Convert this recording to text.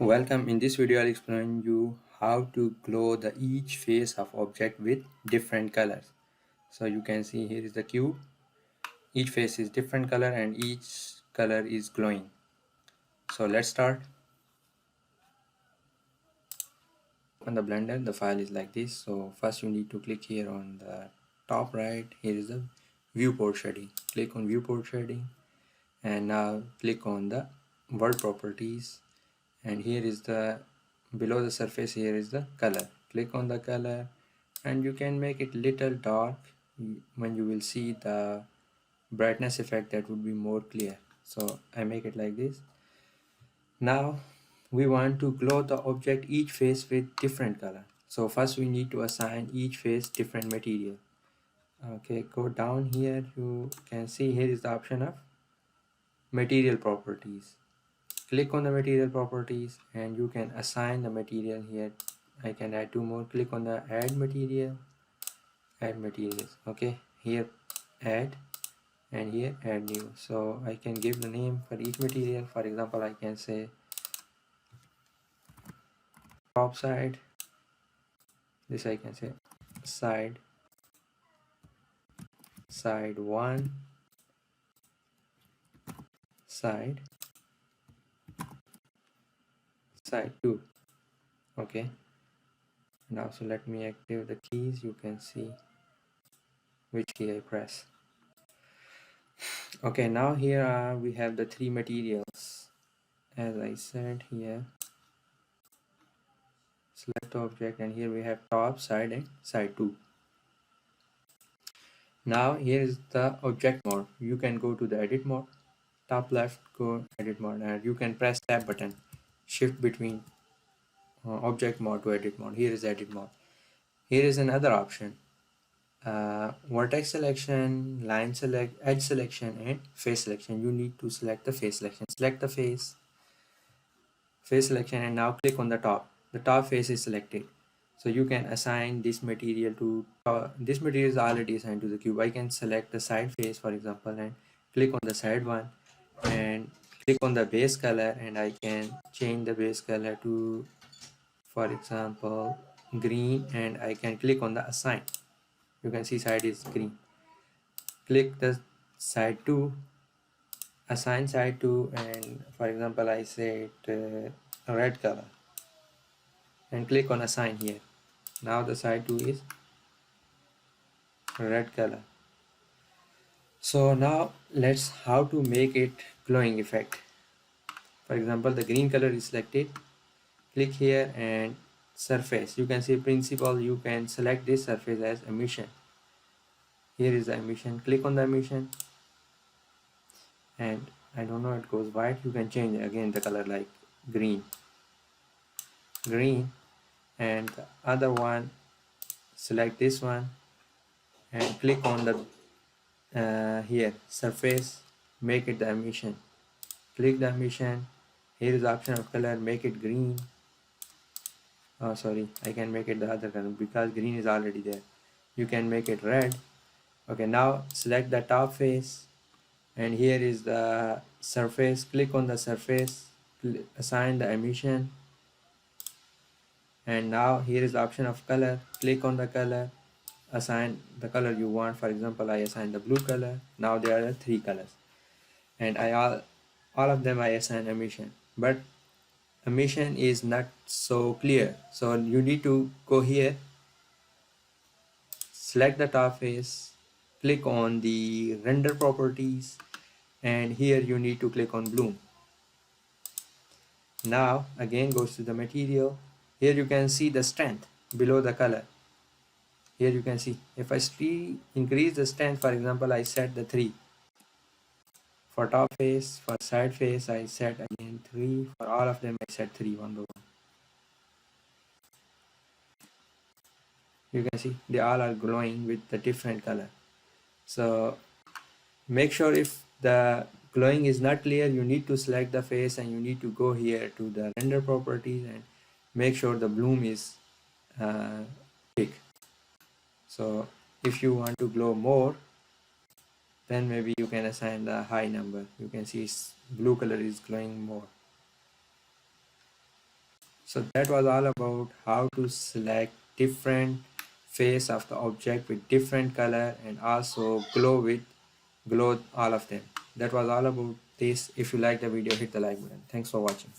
Welcome. In this video I'll explain you how to glow the each face of object with different colors. So you can see here is the cube. Each face is different color and each color is glowing. So let's start. On the blender the file is like this. So first you need to click here on the top right. Here is the viewport shading. Click on viewport shading and now click on the world properties, and here is the below the surface. Here is the color. Click on the color and you can make it little dark. When you will see the brightness effect, that would be more clear. So I make it like this. Now we want to glow the object each face with different color. So first we need to assign each face different material. Okay, go down here. You can see here is the option of material properties. Click on the material properties and you can assign the material here. I can add two more. Click on the add material, add materials. Okay, here add and here add new. So I can give the name for each material. For example, I can say top side. This I can say side 1, side 2. Okay, now so let me activate the keys. You can see which key I press. Okay, now here we have the three materials. As I said, here select object, and here we have top, side and side 2. Now here is the object mode. You can go to the edit mode, top left, go edit mode, and you can press tab button, shift between object mode to edit mode. Here is edit mode. Here is another option, vertex selection, line select, edge selection and face selection. You need to select the face selection. Select the face selection and now click on the top face is selected. So you can assign this material to this material is already assigned to the cube. I can select the side face, for example, and click on the side one and click on the base color, and I can change the base color to, for example, green, and I can click on the assign. You can see side is green. Click the side 2, assign side 2, and for example I say it red color and click on assign here. Now the side 2 is red color. So now let's how to make it glowing effect. For example, the green color is selected. Click here and surface. You can see principle. You can select this surface as emission. Here is the emission. Click on the emission and I don't know, it goes white. You can change again the color like green, and the other one, select this one and click on the here surface, make it the emission. Click the emission. Here is the option of color, make it green. Oh sorry, I can make it the other color because green is already there. You can make it red. Okay, now select the top face and here is the surface. Click on the surface, assign the emission, and now here is the option of color. Click on the color, assign the color you want. For example, I assign the blue color. Now there are three colors and all of them I assign emission, but emission is not so clear. So you need to go here, select the top face, click on the render properties, and here you need to click on bloom. Now again goes to the material. Here you can see the strength below the color. Here you can see if I increase the strength, for example I set the 3 for top face, for side face I set again 3, for all of them I set 3 one by one. You can see they all are glowing with the different color. So make sure if the glowing is not clear, you need to select the face and you need to go here to the render properties and make sure the bloom is big. So if you want to glow more, then maybe you can assign the high number. You can see blue color is glowing more. So that was all about how to select different face of the object with different color and also glow all of them. That was all about this. If you like the video, hit the like button. Thanks for watching.